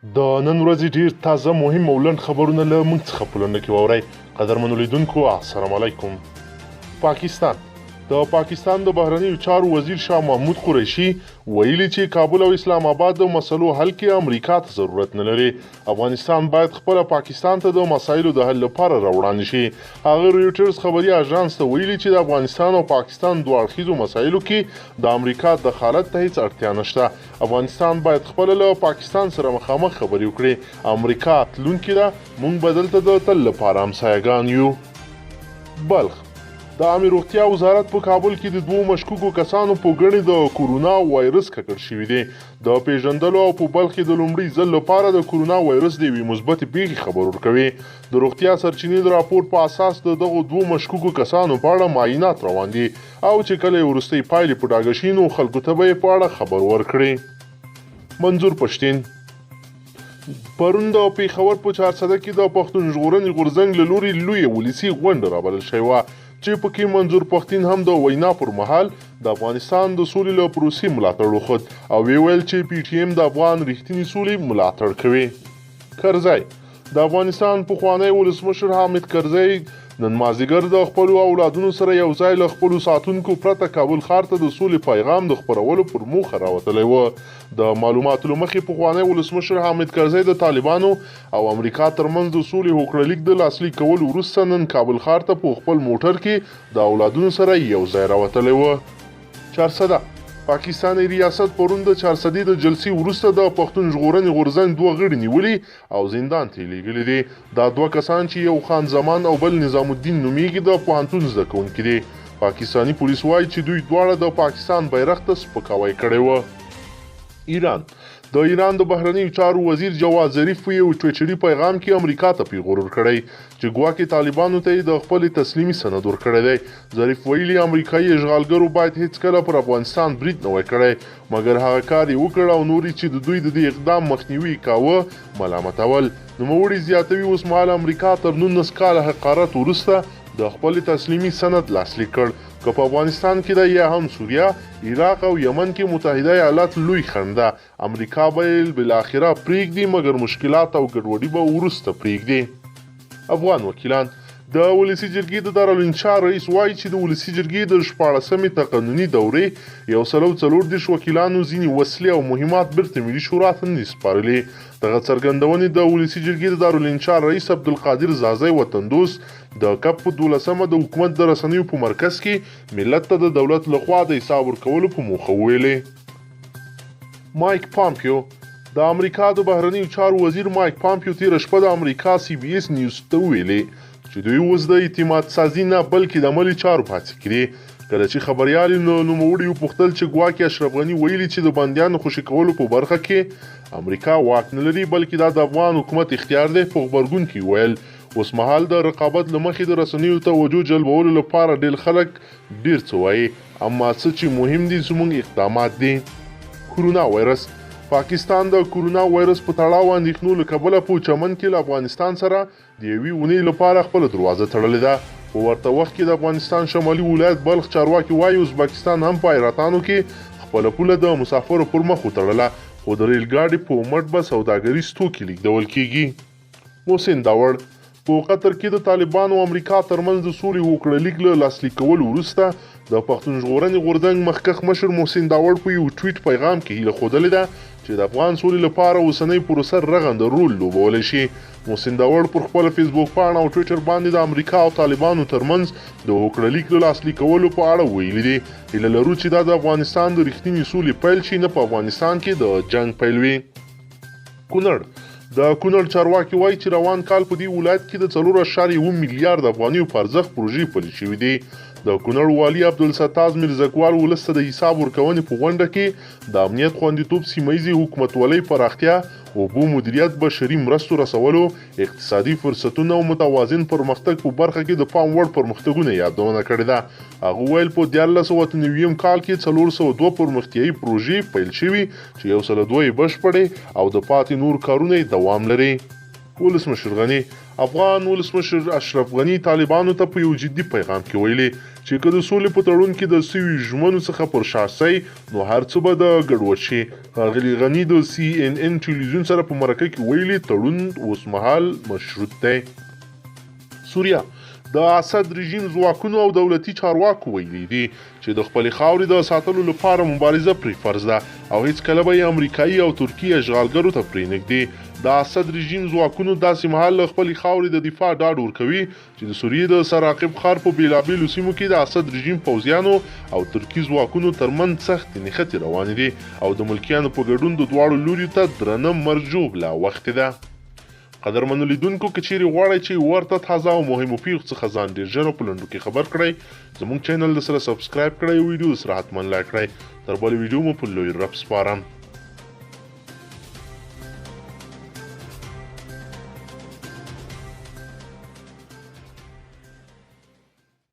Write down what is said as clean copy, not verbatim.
د نن ورځې ډیر تازه مهم او لنډ خبرونه له موږ څخه په لنډه کې واورئ. قدرمنو لیدونکو السلام علیکم. د پاکستان د بهرنیو چارو وزیر شاه محمود قریشي ویلي چې کابل او اسلام آباد د مسلو حل کې امریکا ته ضرورت نه لري. افغانستان باید خپل پاکستان ته د مسایلو د حل لپاره راوړاندې شي. هغه رویټرز خبري اژانس ته ویلي چې د افغانستان او پاکستان دوه اړخیزو مسایلو کې د امریکا دخالت ته هیڅ اړتیا نشته. افغانستان باید خپل له پاکستان سره مخامخ خبرې وکړي. امریکا تلونکې ده، موږ به دلته د تل لپاره همسایګان یو. بلخ د عامه روغتیا وزارت په کابل کې د دوه مشکوکو کسانو په ګڼې د کورونا وایرس ککړ شوي دي. د پیژندلو او په بلخ کې د لومړي ځل لپاره د کورونا وایرس د یوې مثبتې پیښې خبر ورکوي. د روغتیا سرچینې د راپور په اساس د دغو دوه مشکوکو کسانو په اړه معاینات روان دي او چې کله یې وروستۍ پایلې په ډاګه شي نو خلکو ته به یې په اړه خبر ورکړي. منظور پښتین پرون د پیښور په 400 کې د پښتون ژغورنې غورځنګ له لوري لویه ولسي غونډه رابلل شوې وه چې پکې منظور پښتین هم د وینا پر مهال د افغانستان د سولې له پروسې ملاتړ وکړ او ویل چې پی ټی ایم د افغان رښتینی سولې ملاتړ کوي. کرزی د افغانستان پخوانی ولسمشر حامد کرزی نن مازدیګر د خپلو اولادونو سره یو ځای له خپلو ساتونکو پرته کابل ښار ته د سولې پیغام د خپرولو پر موخه راوتلی و. د معلوماتو له مخې پخوانی ولسمشر حامد کرزی د طالبانو او امریکا ترمنځ د سولې هوکړلیک د لاسلیک کولو وروسته نن کابل ښار ته په خپل موټر کې د اولادونو سره یو ځای راوتلی و. 400 پاکستاني ریاست پرون د 400 د جلسې وروسته د پښتون ژغورنې غورځنګ دوه غړي نیولي او زندان ته لیږلي دي. دا دوه کسان چې یو خان زمان او بل نظام الدین نومیږي د پوهنتون زده کوونکي دي. پاکستاني پولیس وایي چې دوی دواړه د پاکستان بیرغ ته سپکاوی کړی و. ایران د ایران د بهرنیو چارو وزیر جواد ظریف په یو ټویټري پیغام کې امریکا ته پیغور ورکړی چې ګواکې طالبانو ته د خپل تسلیمي سند ورکړی دی. ظریف ویلي امریکایي اشغالګرو باید هیڅکله پر افغانستان برید نه وای کړی مګر هغه کار یې وکړ او نورې چې د دوی د دې اقدام مخنیوي کاوه ملامتول. نوموړي زیاتوي اوسمهال امریکا تر 19 کاله حقارت وروسته د خپل تسلیمي سند لاسلیک کړ. که په افغانستان کې ده یا هم سوریه، عراق او یمن کې متحده ایالات لوی خنډ ده. امریکا به بالاخره پریږدي مګر مشکلات او ګډوډي به وروسته پریږدي. افغان وکیلان د ولسي جرګې د دارالانشا رئیس وایي چې د ولسي جرګې د 14مې تقنني دورې 140 وکیلانو ځینې وسلې او مهمات بیرته ملي شورا ته نه سپارلي. دغه څرګندونې د ولسي جرګې د دارالانشا رئیس عبدالقادر زازی وطندوس د کپ په 12مه د حکومت د رسنیو په مرکز کې ملت ته د دولت لخوا د حساب ورکولو په موخه ویلې. مایک پامپیو د امریکا د بهرنیو چارو وزیر مایک پامپیو تېره شپه د امریکا سی بي اس نیوز ته ویلې چې دوی اوس د اعتماد سازي نه بلکې د عملي چارو په هڅه کې دي. کله چې خبریال نوموړي وپوښتل چې ګواکې اشرف غني ویلي چې د بندیانو خوشي کولو په برخه کې امریکا واک نه لري بلکې دا د افغان حکومت اختیار دی. په غبرګون کې ویل اوس مهال د رقابت له مخې د رسنیو توجه جلبولو لپاره ډېر خلک ډېر څه وایي اما څه چې مهم دي زموږ اقدامات دي. کورونا وایرس پاکستان د کورونا وایرس په تړاو اندېښنو له کبله په چمن کې له افغانستان سره د یوې اونۍ لپاره خپله دروازه تړلې ده. په ورته وخت کې د افغانستان شمالي ولایت بلخ چارواکي وایي ازبکستان هم په حیرتانو کې خپله پوله د مسافرو پر مخ وتړله خو د ریل ګاډي په مټ به سوداګریز توکي لیږدول کیږي. محسن داوړ په قطر کې د طالبانو او امریکا ترمنځ د سولې هوکړلیک له لاسلیک کولو وروسته د پښتون ژغورنې غورځنګ مخکښ مشر محسن داوړ په یو ټویټ پیغام کې هیله ښودلې ده چې د افغان سولې لپاره اوسنۍ پروسه رغنده رول لوبولی شي. محسن داوړ پر خپل فیسبوک پاڼه او ټویټر باندې د امریکا او طالبانو ترمنځ د هوکړلیک له لاسلیک کولو په اړه ویلي دي. هیله لرو چې دا د افغانستان د رښتینې سولې پیل شي نه په افغانستان کې د جنګ پیل وي. کونړ د کونړ چارواکي وایي چې روان کال په دې ولایت کې د 4.1 میلیارډ افغانیو په ارزښت پروژې پلي شوي دي. د کونړ والي عبدالستار میرزکوال ولس ته د حساب ورکونې په غونډه کې د امنیت خوندیتوب سیمهیزې حکومتولۍ پراختیا اوبو مدیریت بشري مرستو رسولو اقتصادي فرصتونه او متوازن پرمختګ په برخه کې د پام وړ پرمختګونه یادونه کړې ده. هغه ویل په 1493 کال کې 402 پرمختیایي پروژې پیل شوي چې 102 یې بشپړې او د پاتې نور کارونه یې دوام لري. ولسمشر غني افغان ولسمشر اشرف غني طالبانو ته په یو جدي پیغام کې ویلي چې که د سولې په تړون کې د سوي ژمنو څخه پر شا سئ نو هر څه به د ګډوډ شي. ښاغلي غني د CNN ټلویزیون سره په مرکه کې ویلي تړون اوسمهال مشروط دی. سوریه د اسد رژیم ځواکونو او دولتي چارواکو ویلي دي چې د خپلې خاورې د ساتلو لپاره مبارزه پرې فرض ده او هیڅکله به یې امریکایي او ترکي اشغالګرو ته پرېنږدي. د اسد رژیم ځواکونو داسې مهال له خپلې خاورې د دفاع ډاډ ورکوي چې د سوریې د سراقب ښار په بېلابېلو سیمو کې د اسد رژیم پوځیانو او ترکي ځواکونو ترمنځ سختې نښتې روانې دي او د ملکیانو په ګډون د دواړو لوریو ته درنه مرجوب لا وختې ده. قدرمنو لیدونکو که چیرې غواړئ چې ورته تازه او مهمو پیښو څخه ځان ډېر ژر په لنډو کې خبر کړئ زموږ چینل د سره سبسکرایب کړئ او ویډیو سره حتما لایک کړئ. تر بلې ویډیو مو په لوی رب سپارم.